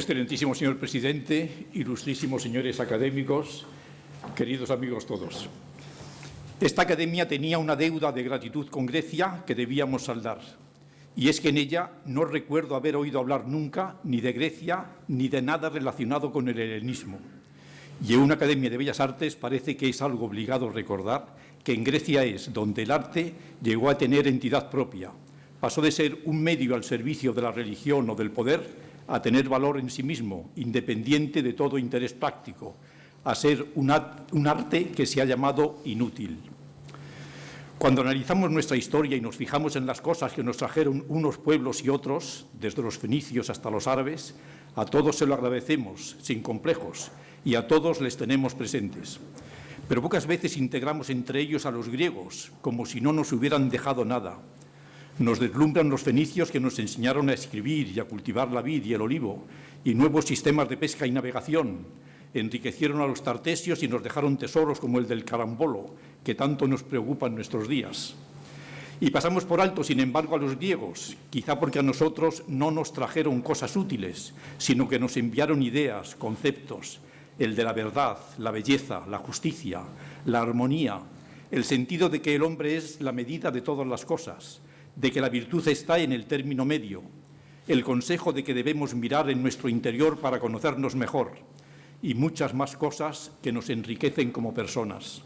Excelentísimo señor presidente, ilustrísimos señores académicos, queridos amigos todos. Esta academia tenía una deuda de gratitud con Grecia que debíamos saldar. Y es que en ella no recuerdo haber oído hablar nunca ni de Grecia ni de nada relacionado con el helenismo. Y en una academia de Bellas Artes parece que es algo obligado recordar que en Grecia es donde el arte llegó a tener entidad propia. Pasó de ser un medio al servicio de la religión o del poder a tener valor en sí mismo, independiente de todo interés práctico, a ser un arte que se ha llamado inútil. Cuando analizamos nuestra historia y nos fijamos en las cosas que nos trajeron unos pueblos y otros, desde los fenicios hasta los árabes, a todos se lo agradecemos, sin complejos, y a todos les tenemos presentes. Pero pocas veces integramos entre ellos a los griegos, como si no nos hubieran dejado nada. Nos deslumbran los fenicios que nos enseñaron a escribir y a cultivar la vid y el olivo, y nuevos sistemas de pesca y navegación. Enriquecieron a los tartesios y nos dejaron tesoros como el del carambolo, que tanto nos preocupa en nuestros días. Y pasamos por alto, sin embargo, a los griegos, quizá porque a nosotros no nos trajeron cosas útiles, sino que nos enviaron ideas, conceptos, el de la verdad, la belleza, la justicia, la armonía, el sentido de que el hombre es la medida de todas las cosas, de que la virtud está en el término medio, el consejo de que debemos mirar en nuestro interior para conocernos mejor y muchas más cosas que nos enriquecen como personas.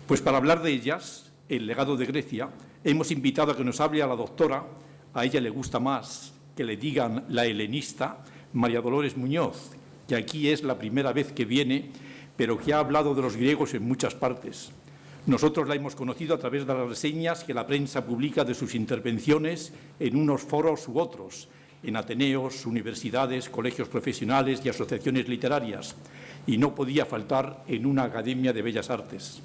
Pues para hablar de ellas, el legado de Grecia, hemos invitado a que nos hable a la doctora, a ella le gusta más que le digan la helenista, María Dolores Muñoz, que aquí es la primera vez que viene, pero que ha hablado de los griegos en muchas partes. Nosotros la hemos conocido a través de las reseñas que la prensa publica de sus intervenciones en unos foros u otros, en ateneos, universidades, colegios profesionales y asociaciones literarias, y no podía faltar en una academia de Bellas Artes.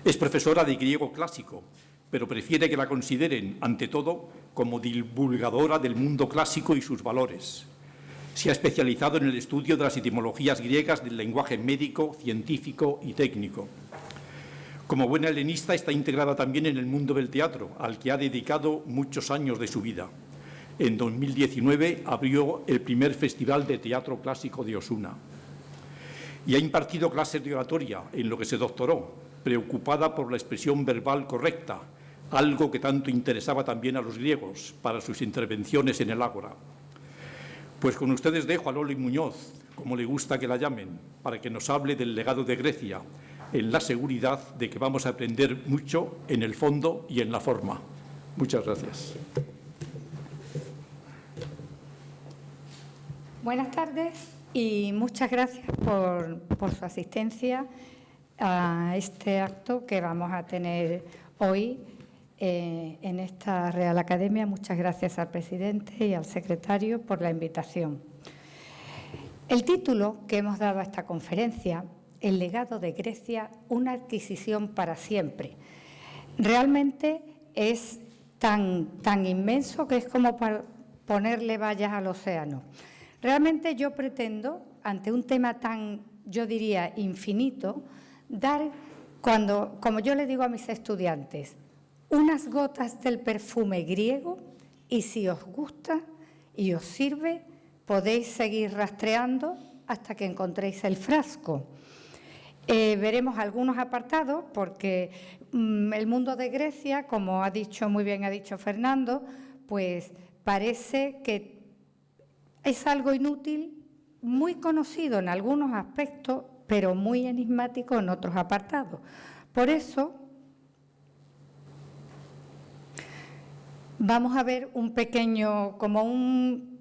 Es profesora de griego clásico, pero prefiere que la consideren, ante todo, como divulgadora del mundo clásico y sus valores. Se ha especializado en el estudio de las etimologías griegas del lenguaje médico, científico y técnico. Como buena helenista está integrada también en el mundo del teatro, al que ha dedicado muchos años de su vida. En 2019 abrió el primer Festival de Teatro Clásico de Osuna. Y ha impartido clases de oratoria, en lo que se doctoró, preocupada por la expresión verbal correcta, algo que tanto interesaba también a los griegos para sus intervenciones en el ágora. Pues con ustedes dejo a Loli Muñoz, como le gusta que la llamen, para que nos hable del legado de Grecia, en la seguridad de que vamos a aprender mucho en el fondo y en la forma. Muchas gracias. Buenas tardes y muchas gracias por su asistencia a este acto que vamos a tener hoy en esta Real Academia. Muchas gracias al presidente y al secretario por la invitación. El título que hemos dado a esta conferencia, El legado de Grecia, una adquisición para siempre, realmente es tan inmenso que es como para ponerle vallas al océano. Realmente yo pretendo, ante un tema tan, yo diría, infinito, dar, como yo le digo a mis estudiantes, unas gotas del perfume griego y si os gusta y os sirve, podéis seguir rastreando hasta que encontréis el frasco. Veremos algunos apartados porque el mundo de Grecia, como muy bien ha dicho Fernando, pues parece que es algo inútil, muy conocido en algunos aspectos, pero muy enigmático en otros apartados. Por eso vamos a ver un pequeño, como un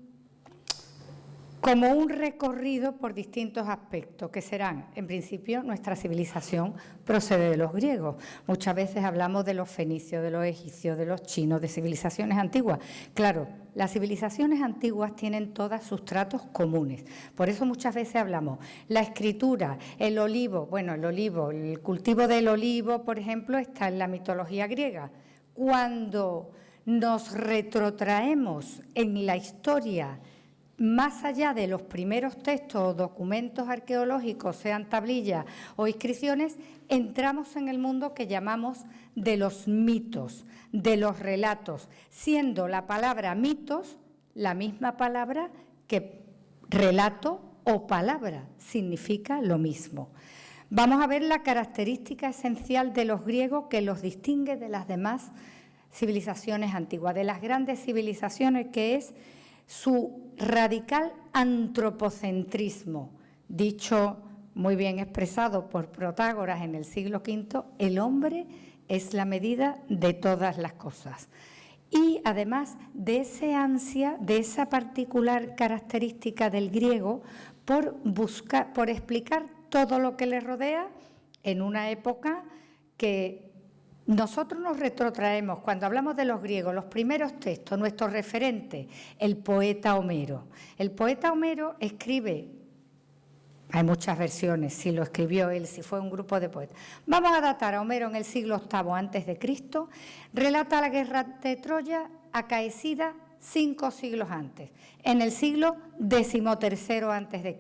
recorrido por distintos aspectos, que serán, en principio, nuestra civilización procede de los griegos. Muchas veces hablamos de los fenicios, de los egipcios, de los chinos, de civilizaciones antiguas. Claro, las civilizaciones antiguas tienen todos sustratos comunes. Por eso muchas veces hablamos la escritura, el olivo. Bueno, el cultivo del olivo, por ejemplo, está en la mitología griega. Cuando nos retrotraemos en la historia, más allá de los primeros textos o documentos arqueológicos, sean tablillas o inscripciones, entramos en el mundo que llamamos de los mitos, de los relatos, siendo la palabra mitos la misma palabra que relato o palabra, significa lo mismo. Vamos a ver la característica esencial de los griegos que los distingue de las demás civilizaciones antiguas, de las grandes civilizaciones, que es su radical antropocentrismo, dicho muy bien expresado por Protágoras en el siglo V, el hombre es la medida de todas las cosas. Y además de ese ansia, de esa particular característica del griego por buscar, por explicar todo lo que le rodea en una época que nosotros nos retrotraemos. Cuando hablamos de los griegos, los primeros textos, nuestro referente, el poeta Homero. El poeta Homero escribe, hay muchas versiones, si lo escribió él, si fue un grupo de poetas. Vamos a datar a Homero en el siglo VIII a.C., relata la guerra de Troya acaecida 5 siglos antes, en el siglo XIII a.C.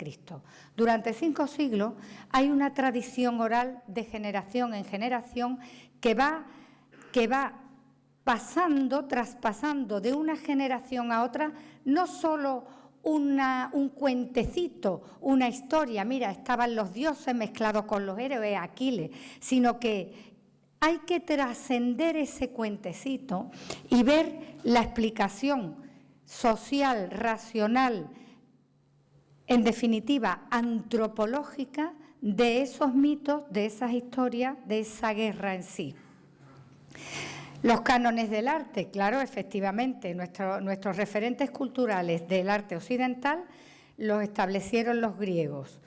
Durante 5 siglos hay una tradición oral de generación en generación que va pasando, traspasando de una generación a otra, no solo un cuentecito, una historia, mira, estaban los dioses mezclados con los héroes, Aquiles, sino que hay que trascender ese cuentecito y ver la explicación social, racional, en definitiva, antropológica de esos mitos, de esas historias, de esa guerra en sí. Los cánones del arte, claro, efectivamente, nuestros referentes culturales del arte occidental los establecieron los griegos.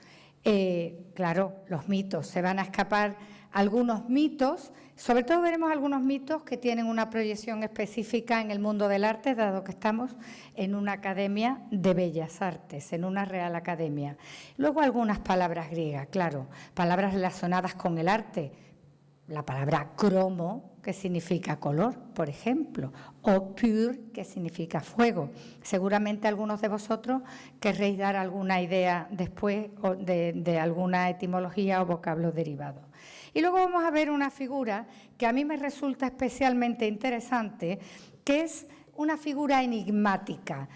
Claro, los mitos, se van a escapar algunos mitos, sobre todo veremos algunos mitos que tienen una proyección específica en el mundo del arte, dado que estamos en una academia de bellas artes, en una real academia. Luego algunas palabras griegas, claro, palabras relacionadas con el arte, la palabra cromo, que significa color, por ejemplo, o pur, que significa fuego. Seguramente algunos de vosotros querréis dar alguna idea después de alguna etimología o vocablo derivado. Y luego vamos a ver una figura que a mí me resulta especialmente interesante, que es una figura enigmática,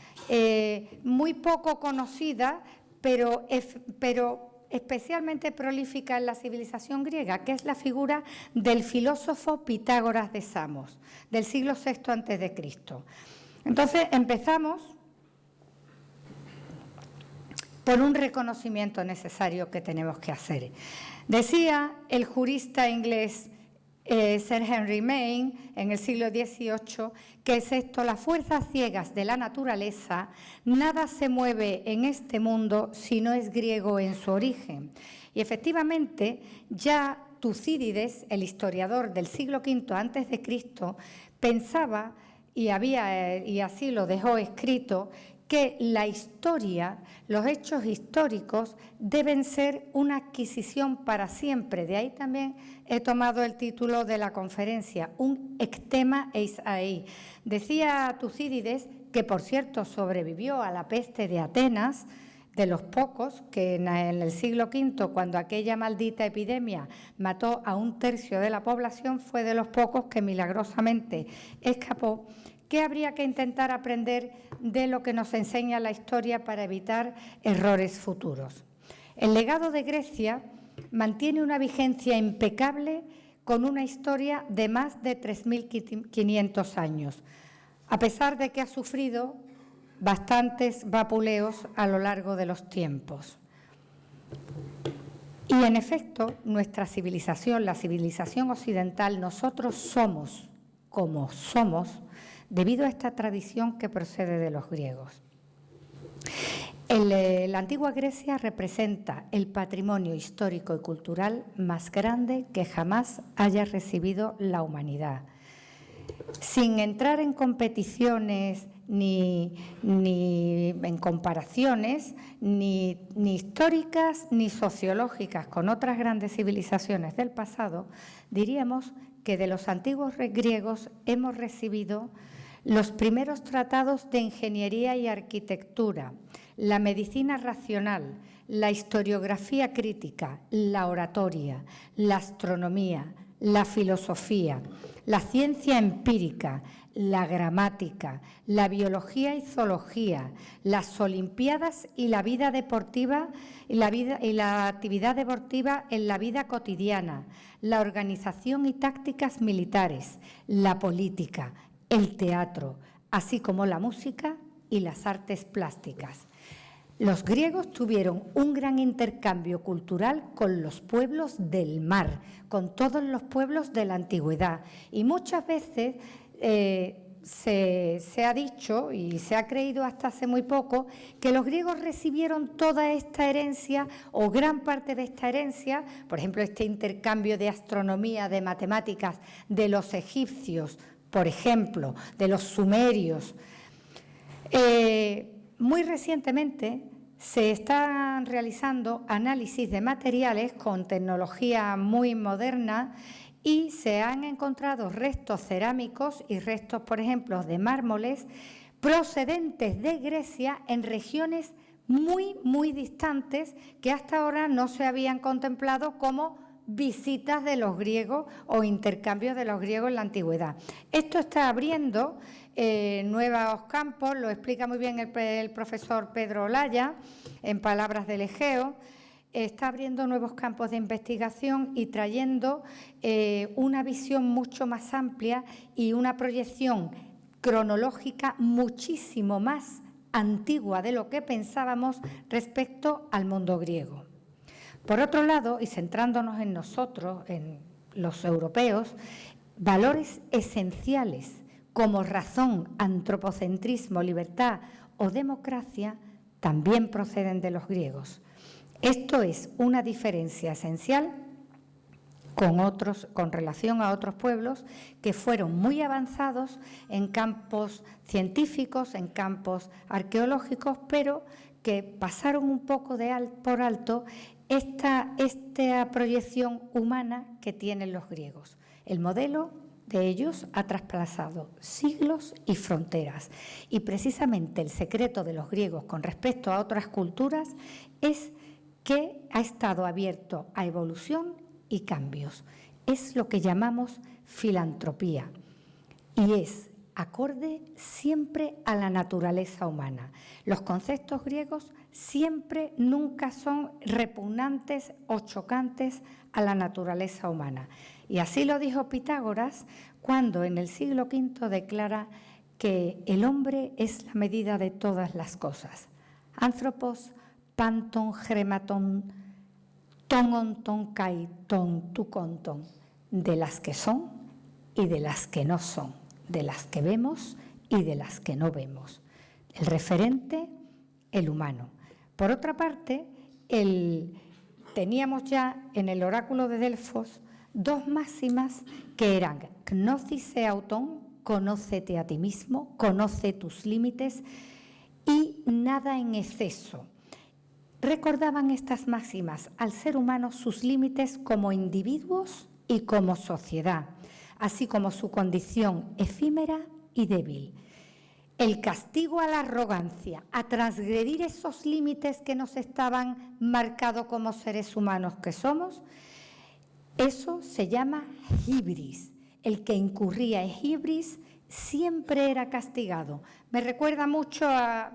muy poco conocida, pero especialmente prolífica en la civilización griega, que es la figura del filósofo Pitágoras de Samos, del siglo VI a.C. Entonces, empezamos por un reconocimiento necesario que tenemos que hacer. Decía el jurista inglés Sir Henry Maine, en el siglo XVIII, que excepto las fuerzas ciegas de la naturaleza, nada se mueve en este mundo si no es griego en su origen. Y efectivamente, ya Tucídides, el historiador del siglo V a.C., pensaba, y así lo dejó escrito, que la historia, los hechos históricos deben ser una adquisición para siempre. De ahí también he tomado el título de la conferencia, un ectema eis ahí. Decía Tucídides, que por cierto sobrevivió a la peste de Atenas, de los pocos, que en el siglo V, cuando aquella maldita epidemia mató a 1/3 de la población, fue de los pocos que milagrosamente escapó. ¿Qué habría que intentar aprender de lo que nos enseña la historia para evitar errores futuros? El legado de Grecia mantiene una vigencia impecable con una historia de más de 3.500 años, a pesar de que ha sufrido bastantes vapuleos a lo largo de los tiempos. Y en efecto, nuestra civilización, la civilización occidental, nosotros somos como somos, debido a esta tradición que procede de los griegos. La antigua Grecia representa el patrimonio histórico y cultural más grande que jamás haya recibido la humanidad. Sin entrar en competiciones ni en comparaciones, ni históricas ni sociológicas con otras grandes civilizaciones del pasado, diríamos que de los antiguos griegos hemos recibido los primeros tratados de ingeniería y arquitectura, la medicina racional, la historiografía crítica, la oratoria, la astronomía, la filosofía, la ciencia empírica, la gramática, la biología y zoología, las olimpiadas y la vida deportiva y la actividad deportiva en la vida cotidiana, la organización y tácticas militares, la política, el teatro, así como la música y las artes plásticas. Los griegos tuvieron un gran intercambio cultural con los pueblos del mar, con todos los pueblos de la antigüedad. Y muchas veces se ha dicho y se ha creído hasta hace muy poco que los griegos recibieron toda esta herencia o gran parte de esta herencia, por ejemplo, este intercambio de astronomía, de matemáticas, de los egipcios, por ejemplo, de los sumerios. Muy recientemente se están realizando análisis de materiales con tecnología muy moderna y se han encontrado restos cerámicos y restos, por ejemplo, de mármoles procedentes de Grecia en regiones muy distantes que hasta ahora no se habían contemplado como visitas de los griegos o intercambios de los griegos en la antigüedad. Esto está abriendo nuevos campos, lo explica muy bien el profesor Pedro Olaya en Palabras del Egeo. Está abriendo nuevos campos de investigación y trayendo una visión mucho más amplia y una proyección cronológica muchísimo más antigua de lo que pensábamos respecto al mundo griego. Por otro lado, y centrándonos en nosotros, en los europeos, valores esenciales como razón, antropocentrismo, libertad o democracia también proceden de los griegos. Esto es una diferencia esencial con relación a otros pueblos que fueron muy avanzados en campos científicos, en campos arqueológicos, pero que pasaron un poco por alto esta proyección humana que tienen los griegos. El modelo de ellos ha trasplazado siglos y fronteras. Y precisamente el secreto de los griegos con respecto a otras culturas es que ha estado abierto a evolución y cambios. Es lo que llamamos filantropía y es acorde siempre a la naturaleza humana. Los conceptos griegos siempre, nunca son repugnantes o chocantes a la naturaleza humana. Y así lo dijo Pitágoras cuando en el siglo V declara que el hombre es la medida de todas las cosas. Anthropos, panton, grematon, ton kai, ton tu conton, de las que son y de las que no son, de las que vemos y de las que no vemos. El referente, el humano. Por otra parte, teníamos ya en el oráculo de Delfos dos máximas que eran gnosis auton, conócete a ti mismo, conoce tus límites, y nada en exceso. Recordaban estas máximas al ser humano sus límites como individuos y como sociedad, así como su condición efímera y débil. El castigo a la arrogancia, a transgredir esos límites que nos estaban marcados como seres humanos que somos, eso se llama hibris. El que incurría en hibris siempre era castigado. Me recuerda mucho a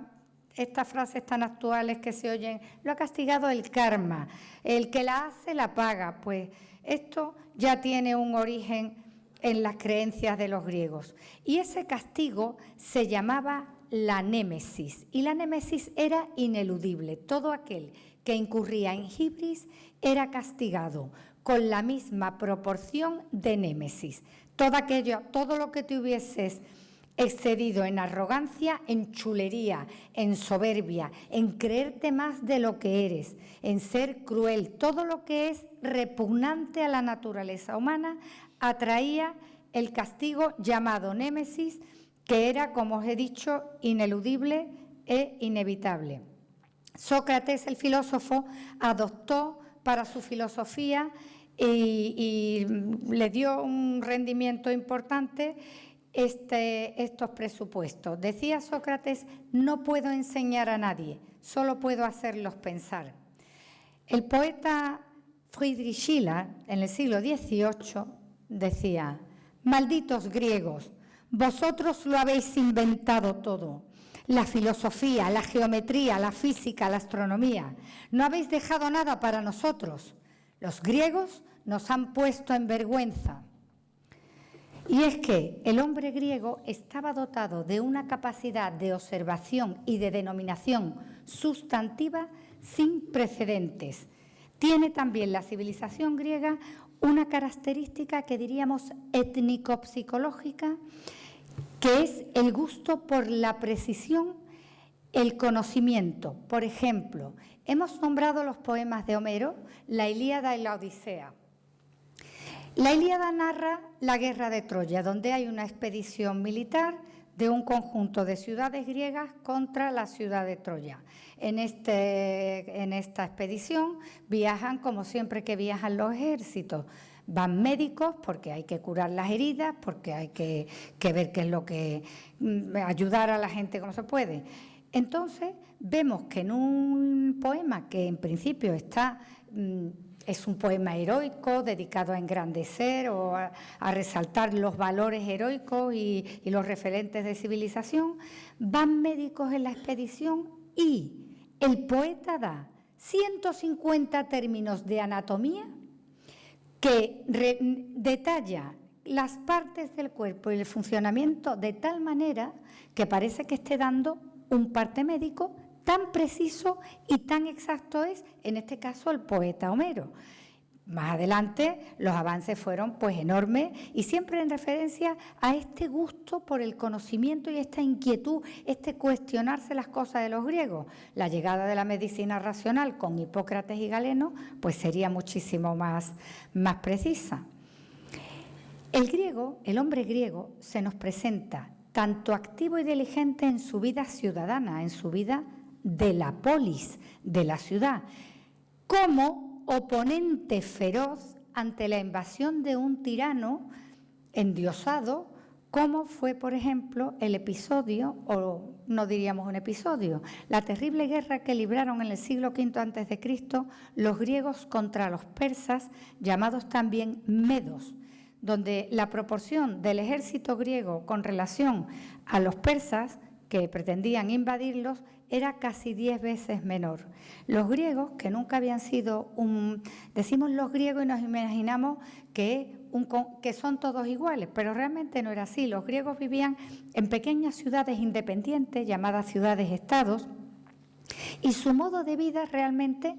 estas frases tan actuales que se oyen: lo ha castigado el karma, el que la hace la paga. Pues esto ya tiene un origen en las creencias de los griegos. Y ese castigo se llamaba la némesis, y la némesis era ineludible. Todo aquel que incurría en hibris era castigado con la misma proporción de némesis. Todo lo que te hubieses excedido en arrogancia, en chulería, en soberbia, en creerte más de lo que eres, en ser cruel, todo lo que es repugnante a la naturaleza humana, atraía el castigo llamado némesis, que era, como os he dicho, ineludible e inevitable. Sócrates, el filósofo, adoptó para su filosofía y le dio un rendimiento importante estos presupuestos. Decía Sócrates: no puedo enseñar a nadie, solo puedo hacerlos pensar. El poeta Friedrich Schiller, en el siglo XVIII, decía: malditos griegos, vosotros lo habéis inventado todo. La filosofía, la geometría, la física, la astronomía. No habéis dejado nada para nosotros. Los griegos nos han puesto en vergüenza. Y es que el hombre griego estaba dotado de una capacidad de observación y de denominación sustantiva sin precedentes. Tiene también la civilización griega una característica que diríamos étnico-psicológica, que es el gusto por la precisión, el conocimiento. Por ejemplo, hemos nombrado los poemas de Homero, la Ilíada y la Odisea. La Ilíada narra la guerra de Troya, donde hay una expedición militar de un conjunto de ciudades griegas contra la ciudad de Troya. En esta expedición viajan, como siempre que viajan los ejércitos, van médicos porque hay que curar las heridas, porque hay que ver qué es lo que ayudar a la gente como se puede. Entonces vemos que en un poema que en principio es un poema heroico dedicado a engrandecer o a resaltar los valores heroicos y los referentes de civilización, van médicos en la expedición y el poeta da 150 términos de anatomía que detalla las partes del cuerpo y el funcionamiento de tal manera que parece que esté dando un parte médico. Tan preciso y tan exacto es, en este caso, el poeta Homero. Más adelante los avances fueron pues enormes y siempre en referencia a este gusto por el conocimiento y esta inquietud, este cuestionarse las cosas de los griegos. La llegada de la medicina racional con Hipócrates y Galeno pues sería muchísimo más precisa. El hombre griego, se nos presenta tanto activo y diligente en su vida ciudadana, en su vida de la polis, de la ciudad, como oponente feroz ante la invasión de un tirano endiosado, como fue, por ejemplo, el episodio, o no diríamos un episodio, la terrible guerra que libraron en el siglo V a.C. los griegos contra los persas, llamados también medos, donde la proporción del ejército griego con relación a los persas que pretendían invadirlos era casi 10 veces menor. Los griegos, que nunca habían sido decimos los griegos y nos imaginamos que son todos iguales, pero realmente no era así. Los griegos vivían en pequeñas ciudades independientes, llamadas ciudades-estados, y su modo de vida realmente,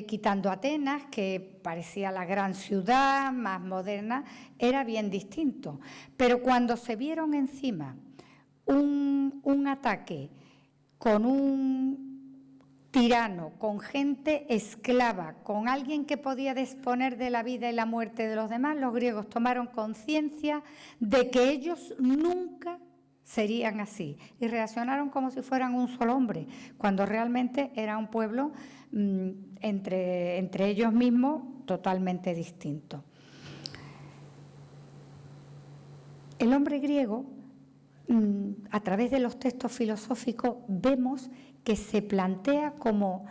quitando Atenas, que parecía la gran ciudad más moderna, era bien distinto. Pero cuando se vieron encima un ataque con un tirano, con gente esclava, con alguien que podía disponer de la vida y la muerte de los demás, los griegos tomaron conciencia de que ellos nunca serían así y reaccionaron como si fueran un solo hombre, cuando realmente era un pueblo entre ellos mismos totalmente distinto. El hombre griego, a través de los textos filosóficos, vemos que se plantea como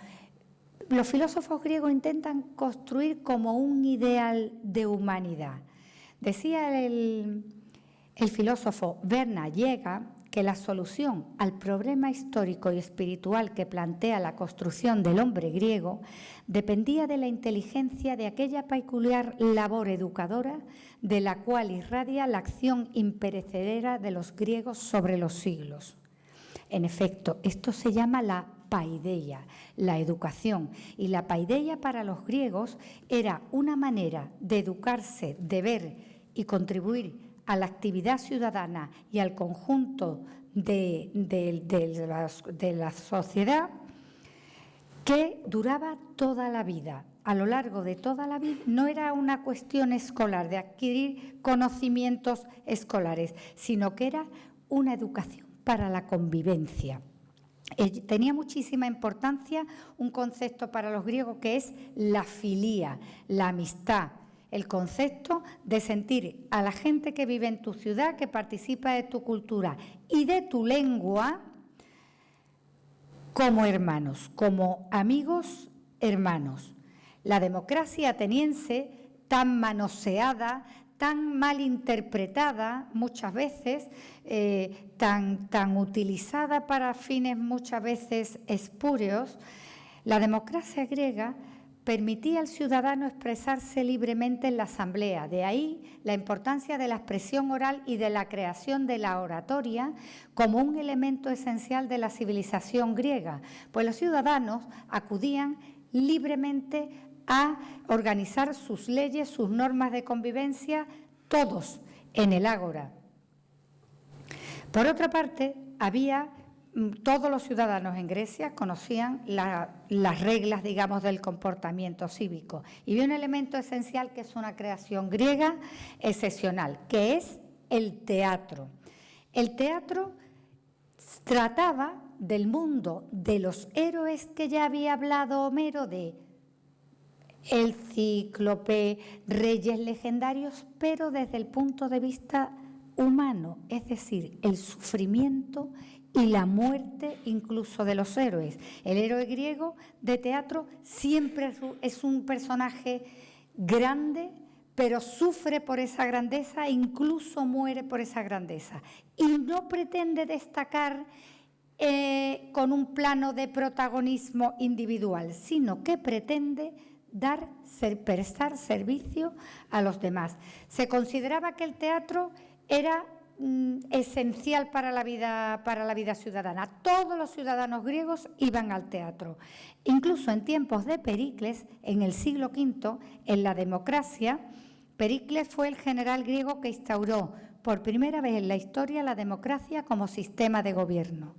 los filósofos griegos intentan construir como un ideal de humanidad. Decía el filósofo Werner Jäger que la solución al problema histórico y espiritual que plantea la construcción del hombre griego dependía de la inteligencia de aquella peculiar labor educadora de la cual irradia la acción imperecedera de los griegos sobre los siglos. En efecto, esto se llama la paideia, la educación, y la paideia para los griegos era una manera de educarse, de ver y contribuir a la actividad ciudadana y al conjunto de la sociedad que duraba toda la vida. A lo largo de toda la vida no era una cuestión escolar, de adquirir conocimientos escolares, sino que era una educación para la convivencia. Tenía muchísima importancia un concepto para los griegos que es la filía, la amistad, el concepto de sentir a la gente que vive en tu ciudad, que participa de tu cultura y de tu lengua como hermanos, como amigos hermanos. La democracia ateniense, tan manoseada, tan mal interpretada muchas veces, tan utilizada para fines muchas veces espurios, la democracia griega permitía al ciudadano expresarse libremente en la asamblea. De ahí la importancia de la expresión oral y de la creación de la oratoria como un elemento esencial de la civilización griega, pues los ciudadanos acudían libremente a organizar sus leyes, sus normas de convivencia, todos en el ágora. Por otra parte, todos los ciudadanos en Grecia conocían las reglas, digamos, del comportamiento cívico. Y había un elemento esencial que es una creación griega excepcional, que es el teatro. El teatro trataba del mundo de los héroes que ya había hablado Homero, de el Cíclope, reyes legendarios, pero desde el punto de vista humano, es decir, el sufrimiento y la muerte incluso de los héroes. El héroe griego de teatro siempre es un personaje grande, pero sufre por esa grandeza e incluso muere por esa grandeza. Y no pretende destacar con un plano de protagonismo individual, sino que pretende prestar servicio a los demás. Se consideraba que el teatro era esencial para la vida ciudadana. Todos los ciudadanos griegos iban al teatro. Incluso en tiempos de Pericles, en el siglo V, en la democracia, Pericles fue el general griego que instauró por primera vez en la historia la democracia como sistema de gobierno,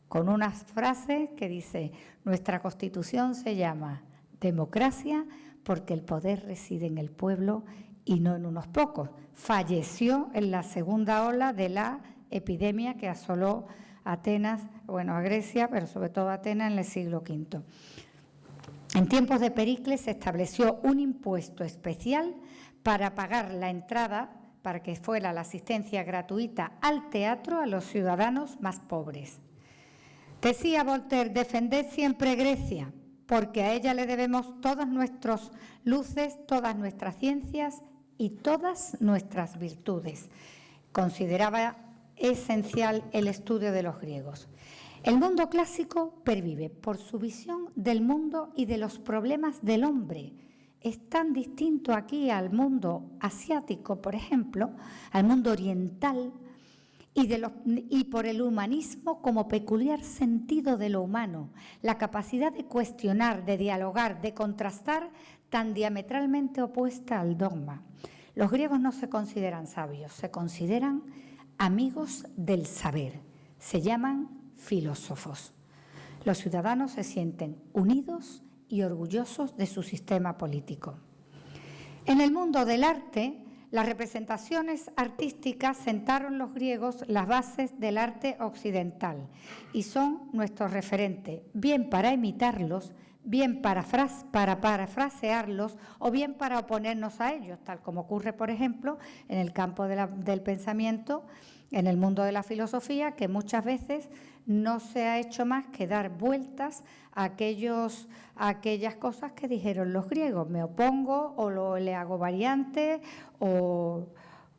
con unas frases que dice: nuestra Constitución se llama democracia porque el poder reside en el pueblo y no en unos pocos. Falleció en la segunda ola de la epidemia que asoló Atenas, a Grecia, pero sobre todo a Atenas en el siglo V. En tiempos de Pericles se estableció un impuesto especial para pagar la entrada, para que fuera la asistencia gratuita al teatro a los ciudadanos más pobres. Decía Voltaire: defended siempre Grecia, porque a ella le debemos todas nuestras luces, todas nuestras ciencias y todas nuestras virtudes. Consideraba esencial el estudio de los griegos. El mundo clásico pervive por su visión del mundo y de los problemas del hombre. Es tan distinto aquí al mundo asiático, por ejemplo, al mundo oriental, y por el humanismo como peculiar sentido de lo humano, la capacidad de cuestionar, de dialogar, de contrastar, tan diametralmente opuesta al dogma. Los griegos no se consideran sabios, se consideran amigos del saber, se llaman filósofos. Los ciudadanos se sienten unidos y orgullosos de su sistema político. En el mundo del arte, las representaciones artísticas sentaron los griegos las bases del arte occidental y son nuestro referente, bien para imitarlos, bien para parafrasearlos o bien para oponernos a ellos, tal como ocurre, por ejemplo, en el campo del pensamiento, en el mundo de la filosofía, que muchas veces no se ha hecho más que dar vueltas a aquellas cosas que dijeron los griegos. Me opongo o le hago variantes o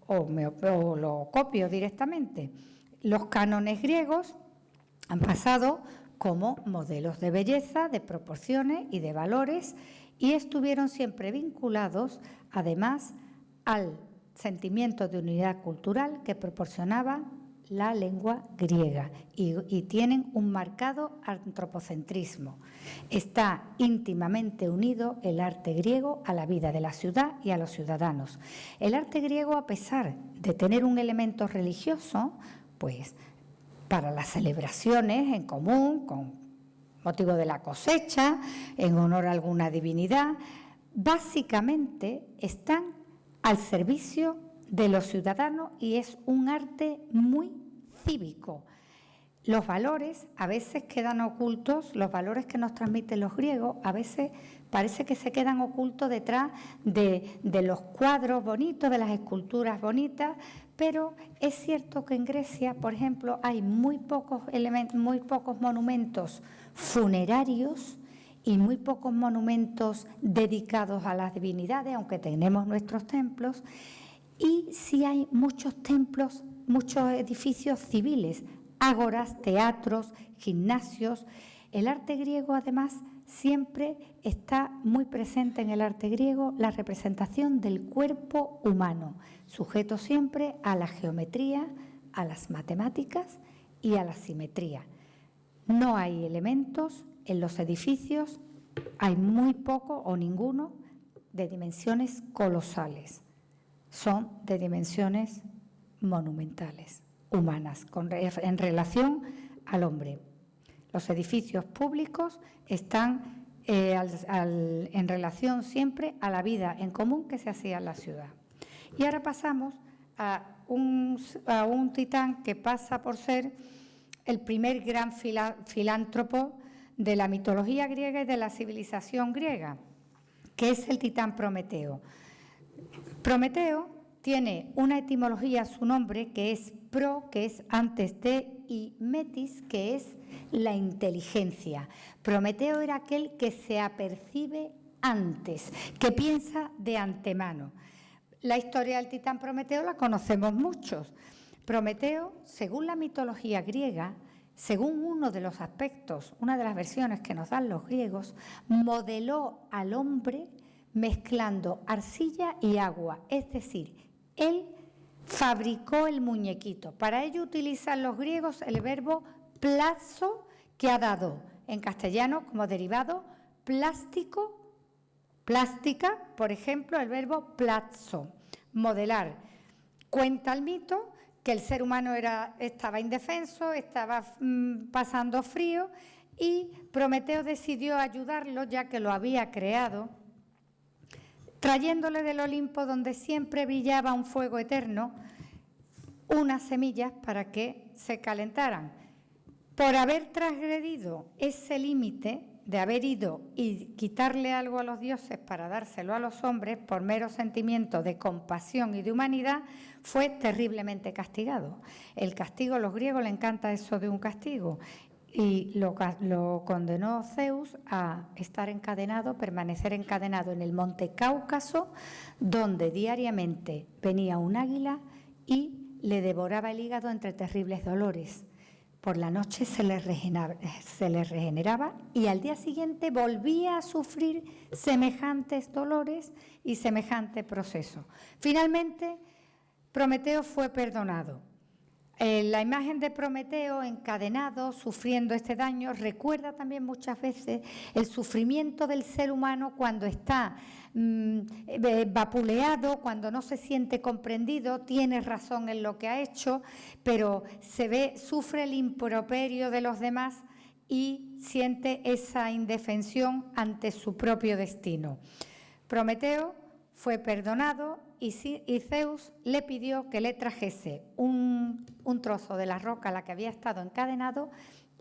lo copio directamente. Los cánones griegos han pasado como modelos de belleza, de proporciones y de valores, y estuvieron siempre vinculados, además, al sentimiento de unidad cultural que proporcionaba la lengua griega y tienen un marcado antropocentrismo. Está íntimamente unido el arte griego a la vida de la ciudad y a los ciudadanos. El arte griego, a pesar de tener un elemento religioso, pues para las celebraciones en común, con motivo de la cosecha, en honor a alguna divinidad, básicamente están al servicio de los ciudadanos y es un arte muy cívico. Los valores a veces quedan ocultos, los valores que nos transmiten los griegos a veces parece que se quedan ocultos detrás de los cuadros bonitos, de las esculturas bonitas, pero es cierto que en Grecia, por ejemplo, hay muy pocos monumentos funerarios y muy pocos monumentos dedicados a las divinidades, aunque tenemos nuestros templos. Y sí hay muchos templos, muchos edificios civiles, ágoras, teatros, gimnasios. El arte griego, además, siempre está muy presente en el arte griego la representación del cuerpo humano, sujeto siempre a la geometría, a las matemáticas y a la simetría. No hay elementos en los edificios, hay muy poco o ninguno de dimensiones colosales. Son de dimensiones monumentales, humanas, en relación al hombre. Los edificios públicos están en relación siempre a la vida en común que se hacía en la ciudad. Y ahora pasamos a un titán que pasa por ser el primer gran filántropo de la mitología griega y de la civilización griega, que es el titán Prometeo. Prometeo tiene una etimología a su nombre que es pro, que es antes de, y metis, que es la inteligencia. Prometeo era aquel que se apercibe antes, que piensa de antemano. La historia del titán Prometeo la conocemos muchos. Prometeo, según la mitología griega, según uno de los aspectos, una de las versiones que nos dan los griegos, modeló al hombre mezclando arcilla y agua, es decir, él fabricó el muñequito. Para ello utilizan los griegos el verbo plazo, que ha dado en castellano como derivado plástico, plástica, por ejemplo, el verbo plazo, modelar. Cuenta el mito que el ser humano estaba indefenso, estaba pasando frío y Prometeo decidió ayudarlo, ya que lo había creado, trayéndole del Olimpo, donde siempre brillaba un fuego eterno, unas semillas para que se calentaran. Por haber transgredido ese límite de haber ido y quitarle algo a los dioses para dárselo a los hombres por mero sentimiento de compasión y de humanidad, fue terriblemente castigado. El castigo, a los griegos les encanta eso de un castigo, y lo condenó Zeus a estar encadenado, permanecer encadenado en el monte Cáucaso, donde diariamente venía un águila y le devoraba el hígado entre terribles dolores. Por la noche se le regeneraba y al día siguiente volvía a sufrir semejantes dolores y semejante proceso. Finalmente, Prometeo fue perdonado. La imagen de Prometeo encadenado, sufriendo este daño, recuerda también muchas veces el sufrimiento del ser humano cuando está vapuleado, cuando no se siente comprendido, tiene razón en lo que ha hecho, pero sufre el improperio de los demás y siente esa indefensión ante su propio destino. Prometeo fue perdonado y Zeus le pidió que le trajese un trozo de la roca a la que había estado encadenado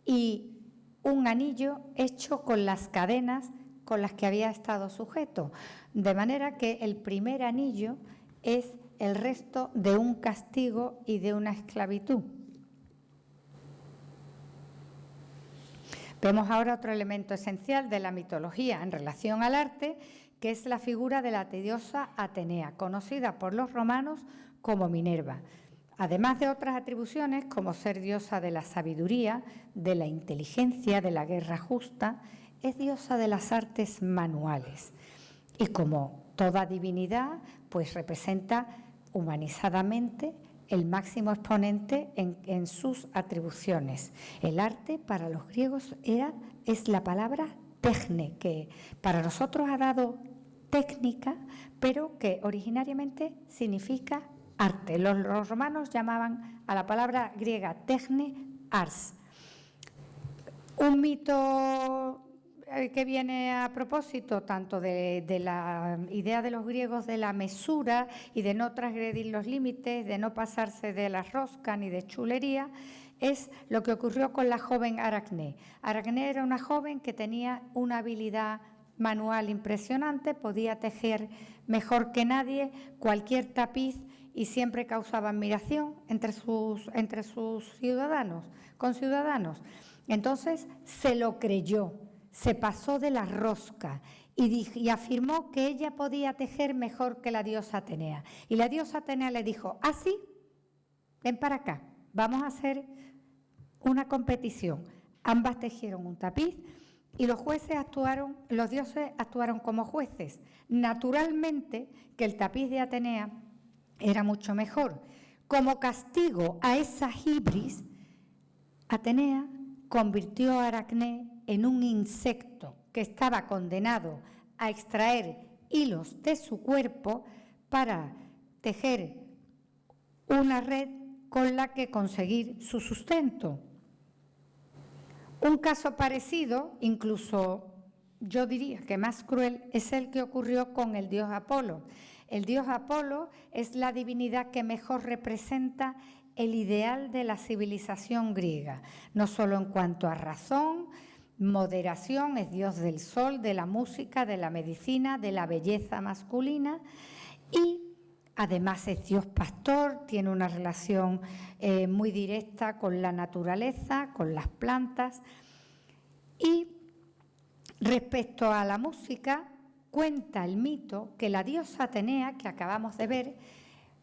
y un anillo hecho con las cadenas con las que había estado sujeto, de manera que el primer anillo es el resto de un castigo y de una esclavitud. Vemos ahora otro elemento esencial de la mitología en relación al arte, que es la figura de la diosa Atenea, conocida por los romanos como Minerva, además de otras atribuciones como ser diosa de la sabiduría, de la inteligencia, de la guerra justa. Es diosa de las artes manuales y, como toda divinidad, pues representa humanizadamente el máximo exponente en sus atribuciones. El arte para los griegos es la palabra techne, que para nosotros ha dado técnica, pero que originariamente significa arte. Los romanos llamaban a la palabra griega techne ars. Un mito que viene a propósito tanto de la idea de los griegos de la mesura y de no transgredir los límites, de no pasarse de la rosca ni de chulería, es lo que ocurrió con la joven Aracné. Aracné era una joven que tenía una habilidad manual impresionante, podía tejer mejor que nadie cualquier tapiz y siempre causaba admiración entre sus conciudadanos. Entonces se lo creyó, se pasó de la rosca y afirmó que ella podía tejer mejor que la diosa Atenea. Y la diosa Atenea le dijo, ¿ah, sí? Ven para acá, vamos a hacer una competición. Ambas tejieron un tapiz y los dioses actuaron como jueces. Naturalmente que el tapiz de Atenea era mucho mejor. Como castigo a esa hibris, Atenea convirtió a Aracné en un insecto que estaba condenado a extraer hilos de su cuerpo para tejer una red con la que conseguir su sustento. Un caso parecido, incluso yo diría que más cruel, es el que ocurrió con el dios Apolo. El dios Apolo es la divinidad que mejor representa el ideal de la civilización griega, no solo en cuanto a razón, moderación, es dios del sol, de la música, de la medicina, de la belleza masculina y además es dios pastor, tiene una relación muy directa con la naturaleza, con las plantas. Y respecto a la música, cuenta el mito que la diosa Atenea, que acabamos de ver,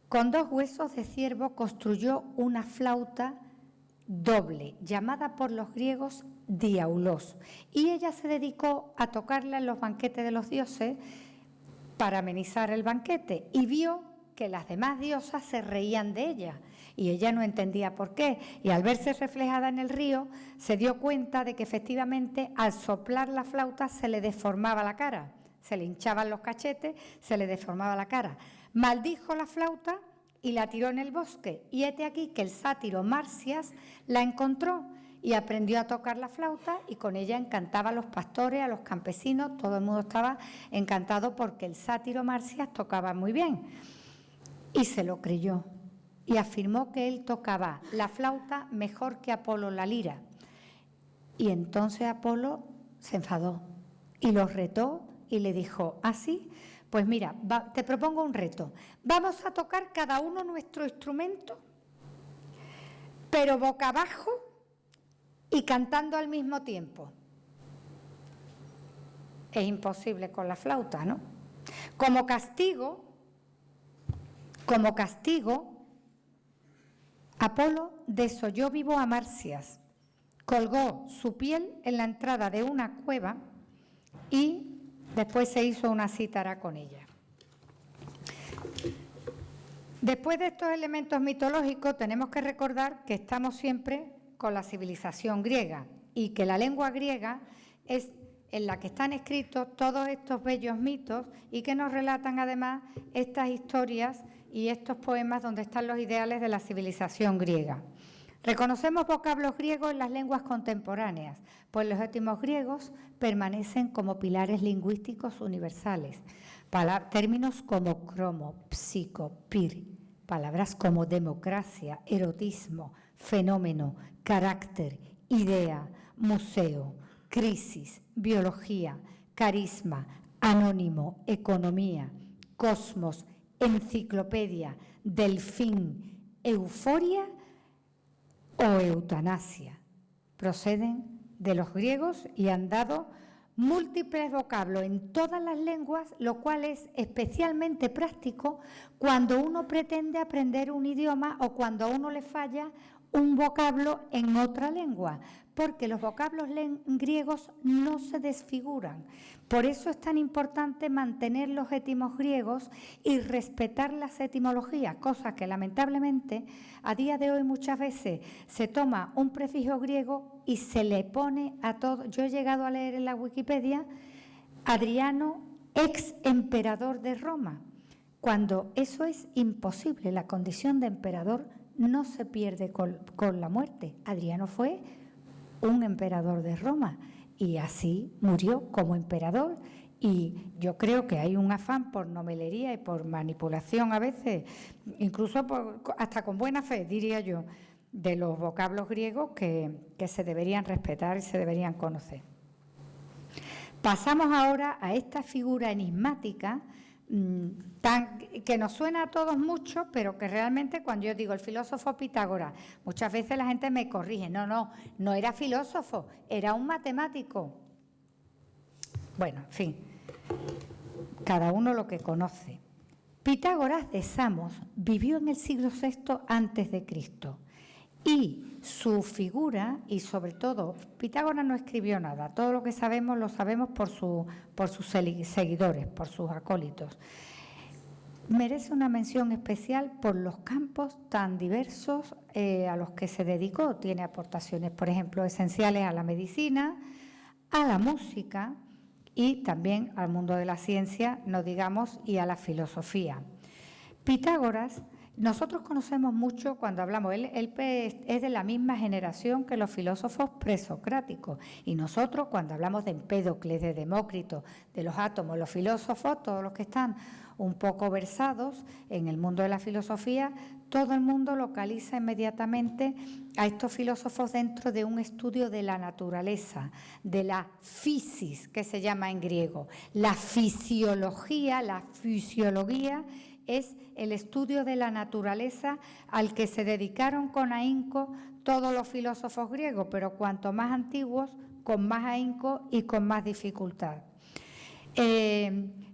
con 2 huesos de ciervo construyó una flauta doble, llamada por los griegos diaulos, y ella se dedicó a tocarla en los banquetes de los dioses para amenizar el banquete, y vio que las demás diosas se reían de ella, y ella no entendía por qué, y al verse reflejada en el río, se dio cuenta de que efectivamente al soplar la flauta se le deformaba la cara, se le hinchaban los cachetes, se le deformaba la cara. Maldijo la flauta y la tiró en el bosque, y hete aquí que el sátiro Marsias la encontró y aprendió a tocar la flauta y con ella encantaba a los pastores, a los campesinos, todo el mundo estaba encantado porque el sátiro Marsias tocaba muy bien. Y se lo creyó y afirmó que él tocaba la flauta mejor que Apolo la lira. Y entonces Apolo se enfadó y los retó y le dijo, ¿ah, sí? Pues mira, te propongo un reto. Vamos a tocar cada uno nuestro instrumento, pero boca abajo y cantando al mismo tiempo. Es imposible con la flauta, ¿no? Como castigo, Apolo desolló vivo a Marsias, colgó su piel en la entrada de una cueva y después se hizo una cítara con ella. Después de estos elementos mitológicos, tenemos que recordar que estamos siempre con la civilización griega y que la lengua griega es en la que están escritos todos estos bellos mitos y que nos relatan además estas historias y estos poemas donde están los ideales de la civilización griega. Reconocemos vocablos griegos en las lenguas contemporáneas, pues los étimos griegos permanecen como pilares lingüísticos universales. Términos como cromo, psico, pir, palabras como democracia, erotismo, fenómeno, carácter, idea, museo, crisis, biología, carisma, anónimo, economía, cosmos, enciclopedia, delfín, euforia o eutanasia. Proceden de los griegos y han dado múltiples vocablos en todas las lenguas, lo cual es especialmente práctico cuando uno pretende aprender un idioma o cuando a uno le falla un vocablo en otra lengua, porque los vocablos griegos no se desfiguran. Por eso es tan importante mantener los étimos griegos y respetar las etimologías, cosa que lamentablemente a día de hoy muchas veces se toma un prefijo griego y se le pone a todo. Yo he llegado a leer en la Wikipedia Adriano, ex emperador de Roma, cuando eso es imposible. La condición de emperador no se pierde con la muerte. Adriano fue un emperador de Roma y así murió como emperador, y yo creo que hay un afán por novelería y por manipulación a veces, incluso hasta con buena fe, diría yo, de los vocablos griegos que se deberían respetar y se deberían conocer. Pasamos ahora a esta figura enigmática que nos suena a todos mucho, pero que realmente cuando yo digo el filósofo Pitágoras, muchas veces la gente me corrige, no era filósofo, era un matemático. Bueno, en fin, cada uno lo que conoce. Pitágoras de Samos vivió en el siglo VI antes de Cristo y su figura, y sobre todo, Pitágoras no escribió nada, todo lo que sabemos lo sabemos por sus seguidores, por sus acólitos. Merece una mención especial por los campos tan diversos a los que se dedicó. Tiene aportaciones, por ejemplo, esenciales a la medicina, a la música y también al mundo de la ciencia, no digamos, y a la filosofía. Pitágoras, nosotros conocemos mucho cuando hablamos, él es de la misma generación que los filósofos presocráticos, y nosotros cuando hablamos de Empédocles, de Demócrito, de los átomos, los filósofos, todos los que están un poco versados en el mundo de la filosofía, todo el mundo localiza inmediatamente a estos filósofos dentro de un estudio de la naturaleza, de la physis, que se llama en griego. La fisiología es el estudio de la naturaleza al que se dedicaron con ahínco todos los filósofos griegos, pero cuanto más antiguos, con más ahínco y con más dificultad.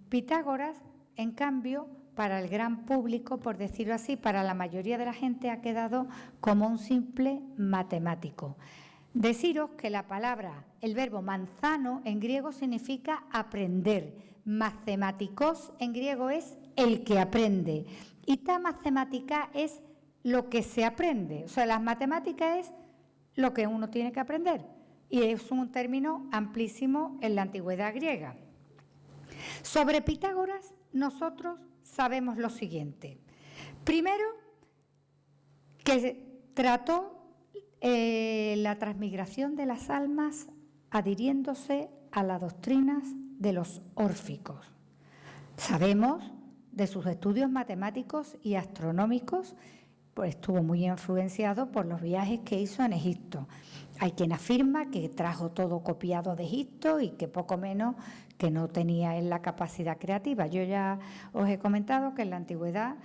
Pitágoras, en cambio, para el gran público, por decirlo así, para la mayoría de la gente ha quedado como un simple matemático. Deciros que la palabra, el verbo manzano en griego significa aprender. Mathematikos en griego es el que aprende. Y ta mathematica es lo que se aprende. O sea, las matemáticas es lo que uno tiene que aprender. Y es un término amplísimo en la antigüedad griega. Sobre Pitágoras, nosotros sabemos lo siguiente. Primero, que trató la transmigración de las almas adhiriéndose a las doctrinas de los órficos. Sabemos de sus estudios matemáticos y astronómicos, pues estuvo muy influenciado por los viajes que hizo en Egipto. Hay quien afirma que trajo todo copiado de Egipto y que poco menos que no tenía él la capacidad creativa. Yo ya os he comentado que en la antigüedad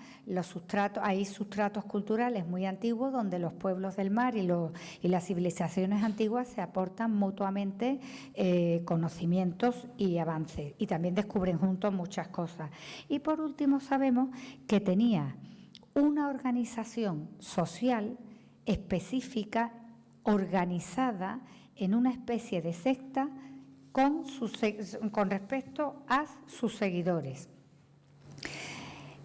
hay sustratos culturales muy antiguos donde los pueblos del mar y las civilizaciones antiguas se aportan mutuamente conocimientos y avances, y también descubren juntos muchas cosas. Y por último sabemos que tenía una organización social específica, organizada en una especie de secta con respecto a sus seguidores.